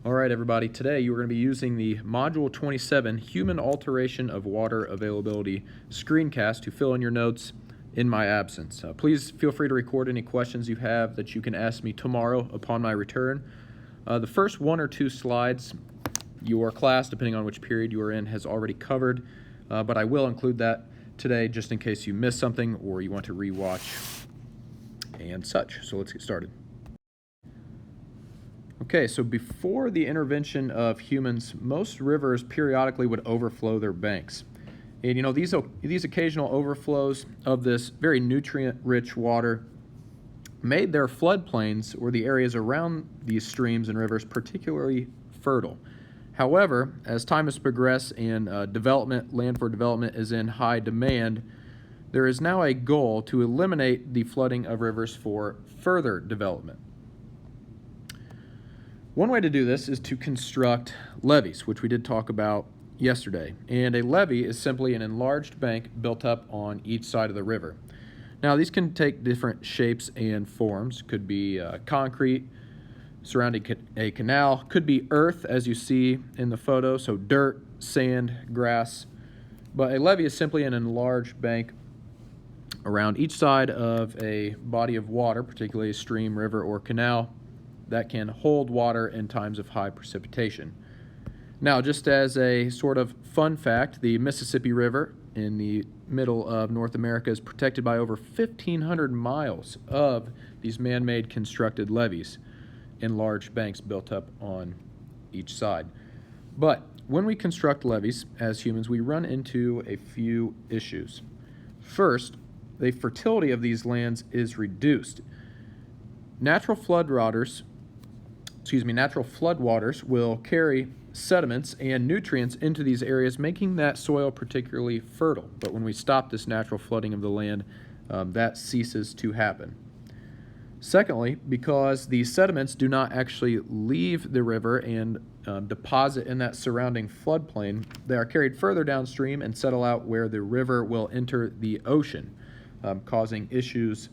All right, everybody, today you are going to be using the Module 27 Human Alteration of Water Availability screencast to fill in your notes in my absence. Please feel free to record any questions you have that you can ask me tomorrow upon my return. The first one or two slides your class, depending on which period you are in, has already covered, but I will include that today just in case you missed something or you want to rewatch and such. So let's get started. Okay, so before the intervention of humans, most rivers periodically would overflow their banks. And these occasional overflows of this very nutrient-rich water made their floodplains, or the areas around these streams and rivers, particularly fertile. However, as time has progressed and land for development is in high demand, there is now a goal to eliminate the flooding of rivers for further development. One way to do this is to construct levees, which we did talk about yesterday. And a levee is simply an enlarged bank built up on each side of the river. Now, these can take different shapes and forms. Could be concrete surrounding a canal. Could be earth, as you see in the photo, so dirt, sand, grass. But a levee is simply an enlarged bank around each side of a body of water, particularly a stream, river, or canal, that can hold water in times of high precipitation. Now, just as a sort of fun fact, the Mississippi River in the middle of North America is protected by over 1,500 miles of these man-made constructed levees in large banks built up on each side. But when we construct levees as humans, we run into a few issues. First, the fertility of these lands is reduced. Natural floodwaters will carry sediments and nutrients into these areas, making that soil particularly fertile. But when we stop this natural flooding of the land, that ceases to happen. Secondly, because the sediments do not actually leave the river and deposit in that surrounding floodplain, they are carried further downstream and settle out where the river will enter the ocean, causing issues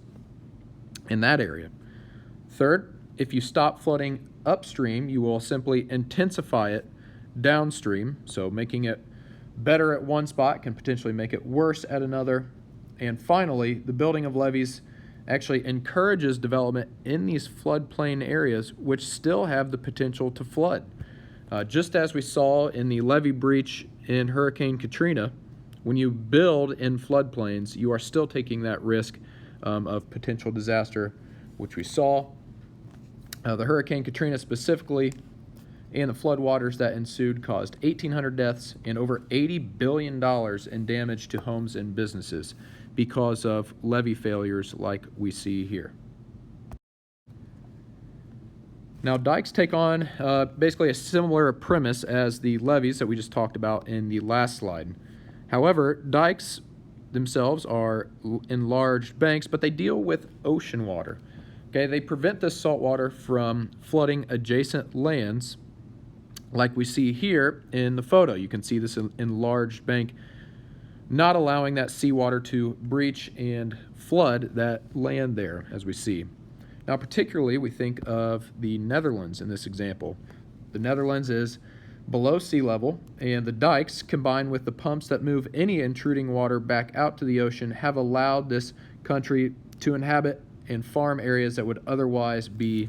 in that area. Third, if you stop flooding upstream, you will simply intensify it downstream, so making it better at one spot can potentially make it worse at another. And finally, the building of levees actually encourages development in these floodplain areas which still have the potential to flood. Just as we saw in the levee breach in Hurricane Katrina, when you build in floodplains, you are still taking that risk of potential disaster, which we saw. The Hurricane Katrina specifically and the floodwaters that ensued caused 1,800 deaths and over $80 billion in damage to homes and businesses because of levee failures like we see here. Now, dikes take on basically a similar premise as the levees that we just talked about in the last slide. However, dikes themselves are enlarged banks, but they deal with ocean water. Okay, they prevent this salt water from flooding adjacent lands like we see here in the photo. You can see this enlarged bank not allowing that seawater to breach and flood that land there, as we see. Now, particularly, we think of the Netherlands in this example. The Netherlands is below sea level, and the dikes, combined with the pumps that move any intruding water back out to the ocean, have allowed this country to inhabit and farm areas that would otherwise be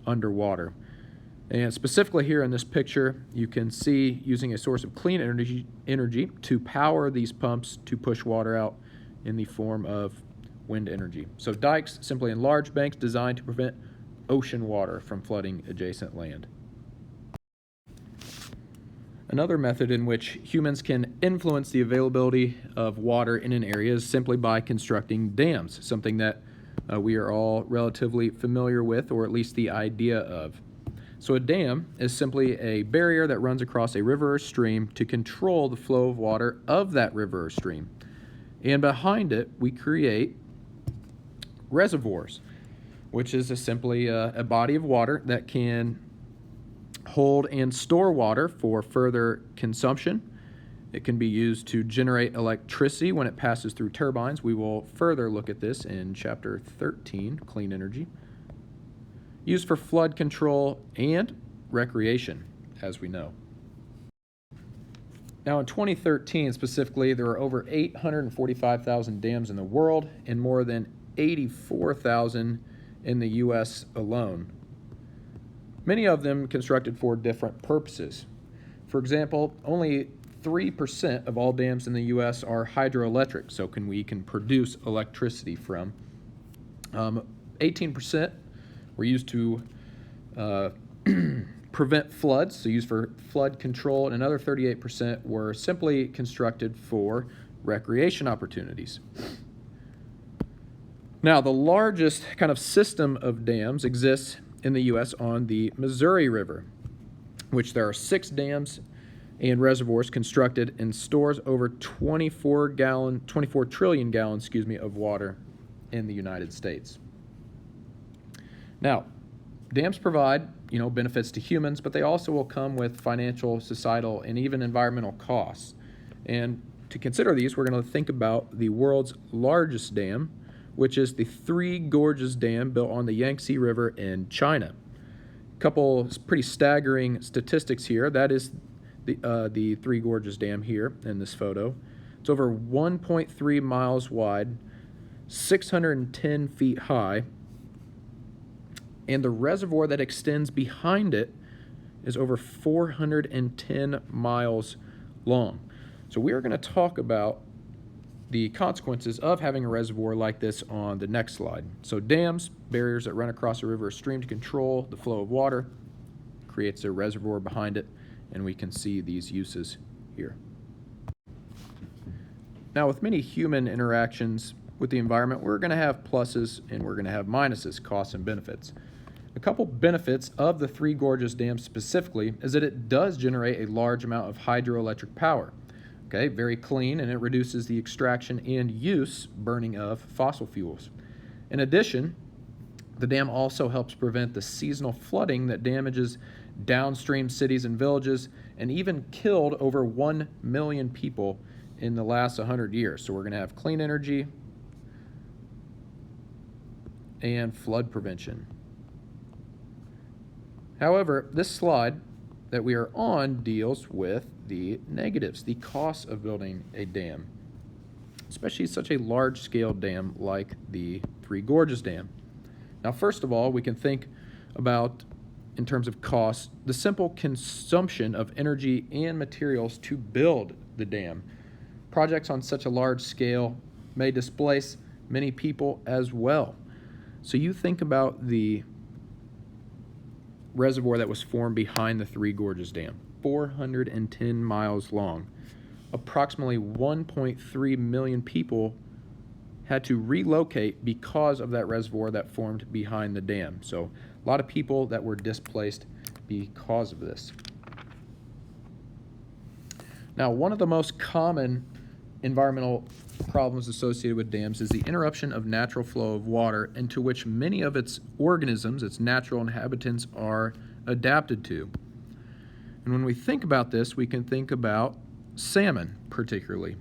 underwater. And specifically here in this picture, you can see using a source of clean energy to power these pumps to push water out in the form of wind energy. So dikes, simply enlarged banks designed to prevent ocean water from flooding adjacent land. Another method in which humans can influence the availability of water in an area is simply by constructing dams, something that we are all relatively familiar with, or at least the idea of. So a dam is simply a barrier that runs across a river or stream to control the flow of water of that river or stream. And behind it, we create reservoirs, which is simply a body of water that can hold and store water for further consumption. It can be used to generate electricity when it passes through turbines. We will further look at this in Chapter 13, Clean Energy. Used for flood control and recreation, as we know. Now, in 2013 specifically, there were over 845,000 dams in the world and more than 84,000 in the U.S. alone. Many of them constructed for different purposes. For example, only 3% of all dams in the U.S. are hydroelectric, so we can produce electricity from. 18% were used to prevent floods, so used for flood control, and another 38% were simply constructed for recreation opportunities. Now, the largest kind of system of dams exists in the U.S. on the Missouri River, which there are 6 dams and reservoirs constructed and stores over 24 trillion gallons, of water in the United States. Now, dams provide, benefits to humans, but they also will come with financial, societal, and even environmental costs. And to consider these, we're going to think about the world's largest dam, which is the Three Gorges Dam built on the Yangtze River in China. A couple pretty staggering statistics here. That is the Three Gorges Dam here in this photo. It's over 1.3 miles wide, 610 feet high, and the reservoir that extends behind it is over 410 miles long. So we are going to talk about the consequences of having a reservoir like this on the next slide. So dams, barriers that run across a river or stream to control the flow of water, creates a reservoir behind it, and we can see these uses here. Now, with many human interactions with the environment, we're going to have pluses and we're going to have minuses, costs and benefits. A couple benefits of the Three Gorges Dam specifically is that it does generate a large amount of hydroelectric power. Okay, very clean, and it reduces the extraction and use, burning of fossil fuels. In addition, the dam also helps prevent the seasonal flooding that damages downstream cities and villages and even killed over 1 million people in the last 100 years. So we're going to have clean energy and flood prevention. However, this slide that we are on deals with the negatives, the costs of building a dam, especially such a large-scale dam like the Three Gorges Dam. Now, first of all, we can think about, in terms of costs, the simple consumption of energy and materials to build the dam. Projects on such a large scale may displace many people as well. So you think about the reservoir that was formed behind the Three Gorges Dam, 410 miles long. Approximately 1.3 million people had to relocate because of that reservoir that formed behind the dam. So a lot of people that were displaced because of this. Now, one of the most common environmental problems associated with dams is the interruption of natural flow of water, into which many of its organisms, its natural inhabitants, are adapted to. And when we think about this, we can think about salmon particularly,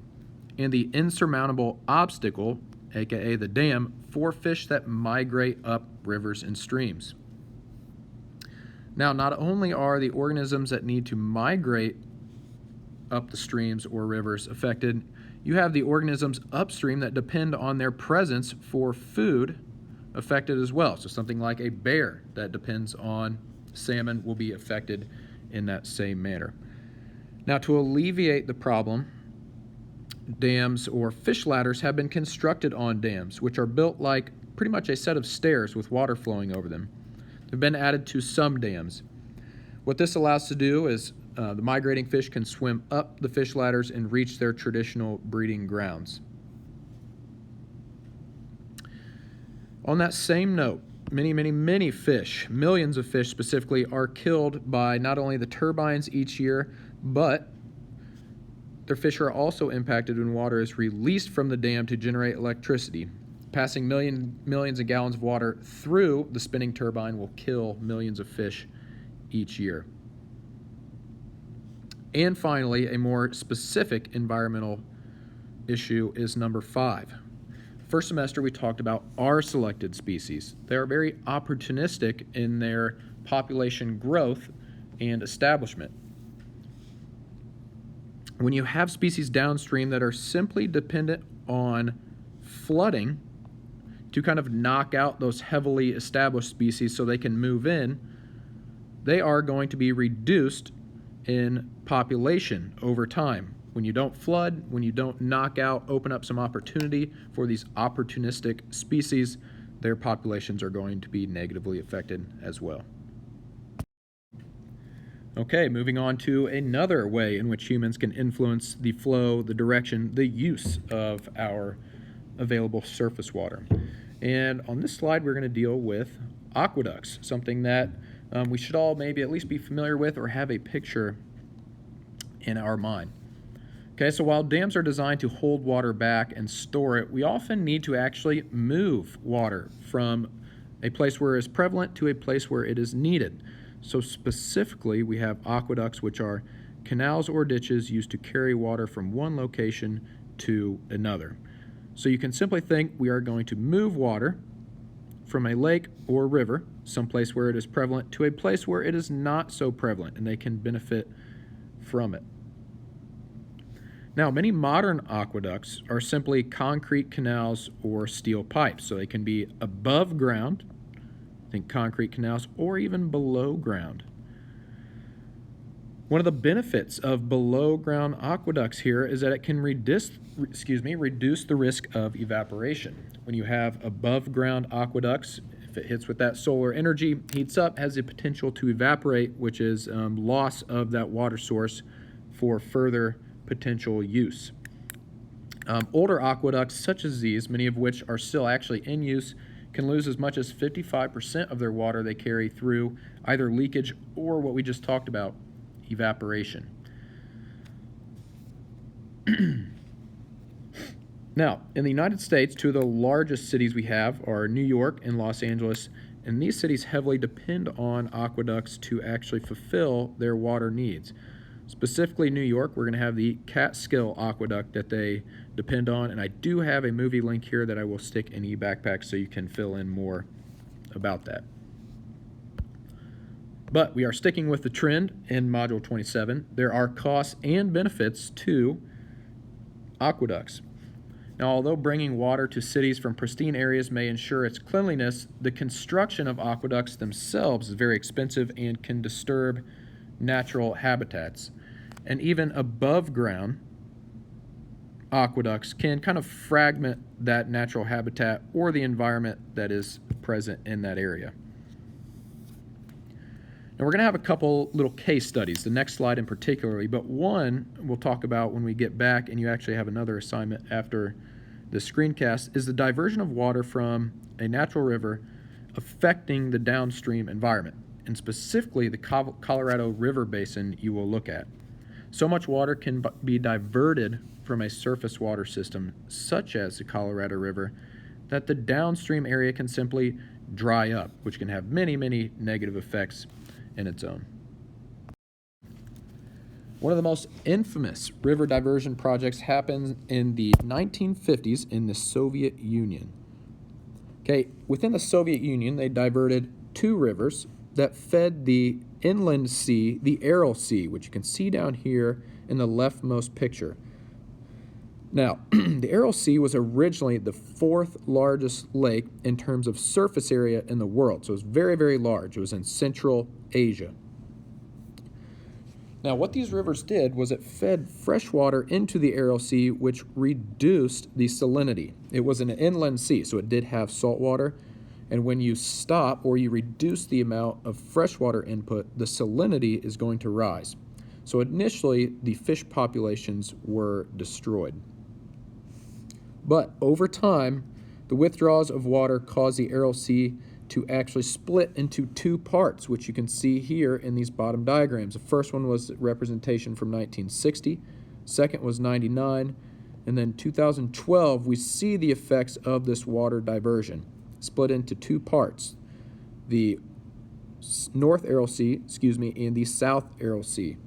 and the insurmountable obstacle, aka the dam, for fish that migrate up rivers and streams. Now, not only are the organisms that need to migrate up the streams or rivers affected, you have the organisms upstream that depend on their presence for food affected as well. So something like a bear that depends on salmon will be affected in that same manner. Now, to alleviate the problem, dams or fish ladders have been constructed on dams, which are built like pretty much a set of stairs with water flowing over them. They've been added to some dams. What this allows to do is the migrating fish can swim up the fish ladders and reach their traditional breeding grounds. On that same note, many fish, millions of fish specifically, are killed by not only the turbines each year, but their fish are also impacted when water is released from the dam to generate electricity. Passing millions of gallons of water through the spinning turbine will kill millions of fish each year. And finally, a more specific environmental issue is number 5. First semester, we talked about our selected species. They are very opportunistic in their population growth and establishment. When you have species downstream that are simply dependent on flooding to kind of knock out those heavily established species so they can move in, they are going to be reduced in population over time. When you don't flood, when you don't knock out, open up some opportunity for these opportunistic species, their populations are going to be negatively affected as well. Okay, moving on to another way in which humans can influence the flow, the direction, the use of our available surface water. And on this slide, we're going to deal with aqueducts, something that we should all maybe at least be familiar with or have a picture in our mind. Okay, so while dams are designed to hold water back and store it, we often need to actually move water from a place where it is prevalent to a place where it is needed. So specifically, we have aqueducts, which are canals or ditches used to carry water from one location to another. So you can simply think we are going to move water from a lake or river, someplace where it is prevalent, to a place where it is not so prevalent and they can benefit from it. Now, many modern aqueducts are simply concrete canals or steel pipes, so they can be above ground, think concrete canals, or even below ground. One of the benefits of below ground aqueducts here is that it can reduce the risk of evaporation. When you have above ground aqueducts, if it hits with that solar energy, heats up, has the potential to evaporate, which is loss of that water source for further potential use. Older aqueducts such as these, many of which are still actually in use, can lose as much as 55% of their water they carry through either leakage or what we just talked about, evaporation. Now, in the United States, two of the largest cities we have are New York and Los Angeles, and these cities heavily depend on aqueducts to actually fulfill their water needs. Specifically, New York, we're going to have the Catskill Aqueduct that they depend on, and I do have a movie link here that I will stick in eBackpack so you can fill in more about that. But we are sticking with the trend in Module 27. There are costs and benefits to aqueducts. Now, although bringing water to cities from pristine areas may ensure its cleanliness, the construction of aqueducts themselves is very expensive and can disturb natural habitats. And even above ground aqueducts can kind of fragment that natural habitat or the environment that is present in that area. Now we're going to have a couple little case studies, the next slide in particularly, but one we'll talk about when we get back, and you actually have another assignment after the screencast, is the diversion of water from a natural river affecting the downstream environment, and specifically the Colorado River Basin you will look at. So much water can be diverted from a surface water system, such as the Colorado River, that the downstream area can simply dry up, which can have many, many negative effects in its own. One of the most infamous river diversion projects happened in the 1950s in the Soviet Union. Okay, within the Soviet Union, they diverted two rivers that fed the inland sea, the Aral Sea, which you can see down here in the leftmost picture. Now, the Aral Sea was originally the fourth largest lake in terms of surface area in the world, so it was very, very large. It was in Central Asia. Now, what these rivers did was it fed fresh water into the Aral Sea, which reduced the salinity. It was an inland sea, so it did have salt water, and when you stop or you reduce the amount of freshwater input, the salinity is going to rise. So initially, the fish populations were destroyed. But over time, the withdrawals of water caused the Aral Sea to actually split into two parts, which you can see here in these bottom diagrams. The first one was representation from 1960, second was 99, and then 2012, we see the effects of this water diversion, split into two parts, the North Aral Sea, and the South Aral Sea.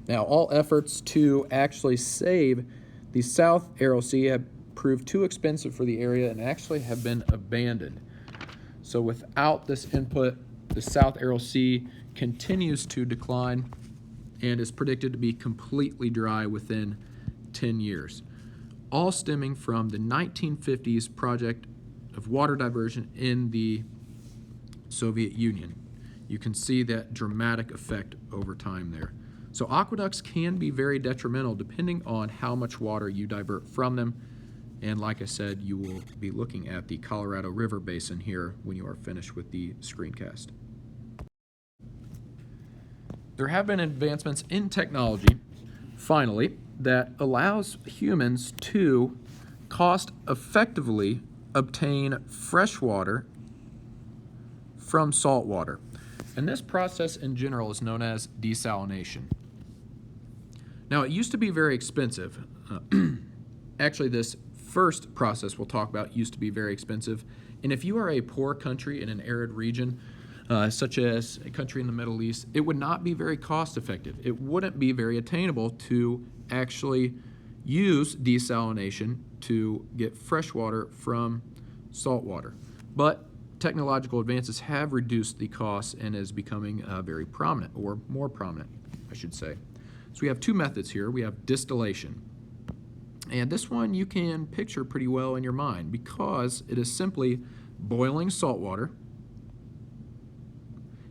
Now, all efforts to actually save the South Aral Sea have proved too expensive for the area and actually have been abandoned. So without this input, the South Aral Sea continues to decline and is predicted to be completely dry within 10 years, all stemming from the 1950s project of water diversion in the Soviet Union. You can see that dramatic effect over time there. So aqueducts can be very detrimental depending on how much water you divert from them. And like I said, you will be looking at the Colorado River Basin here when you are finished with the screencast. There have been advancements in technology, finally, that allows humans to cost-effectively obtain fresh water from salt water. And this process in general is known as desalination. Now, it used to be very expensive. Actually, this first process we'll talk about used to be very expensive. And if you are a poor country in an arid region, such as a country in the Middle East, it would not be very cost effective. It wouldn't be very attainable to actually use desalination to get fresh water from salt water. But technological advances have reduced the costs and is becoming very prominent, or more prominent, I should say. So we have two methods here. We have distillation. And this one you can picture pretty well in your mind because it is simply boiling salt water,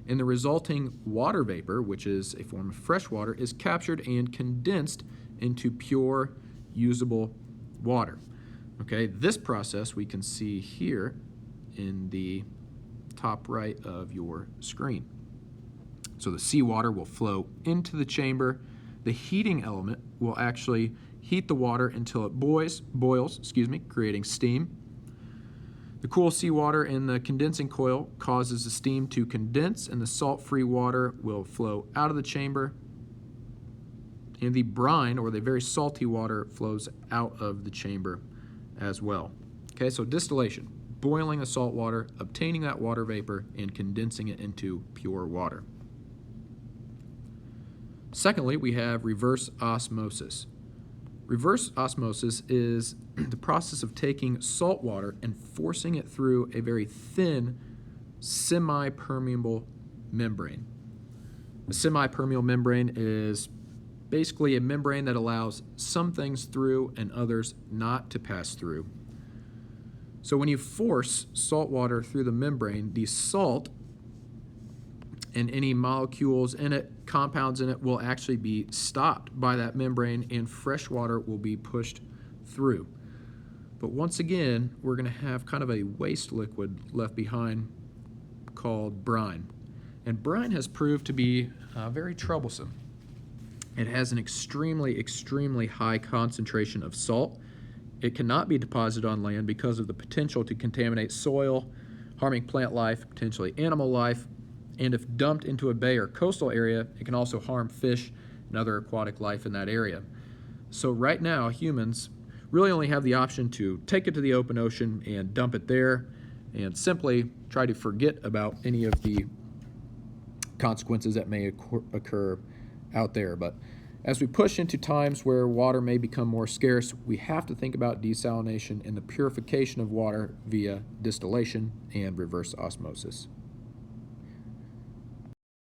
and the resulting water vapor, which is a form of fresh water, is captured and condensed into pure, usable water. Okay, this process we can see here in the top right of your screen. So the seawater will flow into the chamber. The heating element will actually heat the water until it boils, creating steam. The cool seawater in the condensing coil causes the steam to condense, and the salt-free water will flow out of the chamber. And the brine, or the very salty water, flows out of the chamber as well. Okay, so distillation, boiling the salt water, obtaining that water vapor, and condensing it into pure water. Secondly, we have reverse osmosis. Reverse osmosis is the process of taking salt water and forcing it through a very thin, semi-permeable membrane. A semi-permeable membrane is basically a membrane that allows some things through and others not to pass through. So when you force salt water through the membrane, the salt and any molecules in it, compounds in it, will actually be stopped by that membrane, and fresh water will be pushed through. But once again, we're going to have kind of a waste liquid left behind called brine. And brine has proved to be very troublesome. It has an extremely high concentration of salt. It cannot be deposited on land because of the potential to contaminate soil, harming plant life, potentially animal life, and if dumped into a bay or coastal area, it can also harm fish and other aquatic life in that area. So right now, humans really only have the option to take it to the open ocean and dump it there and simply try to forget about any of the consequences that may occur out there. But as we push into times where water may become more scarce, we have to think about desalination and the purification of water via distillation and reverse osmosis.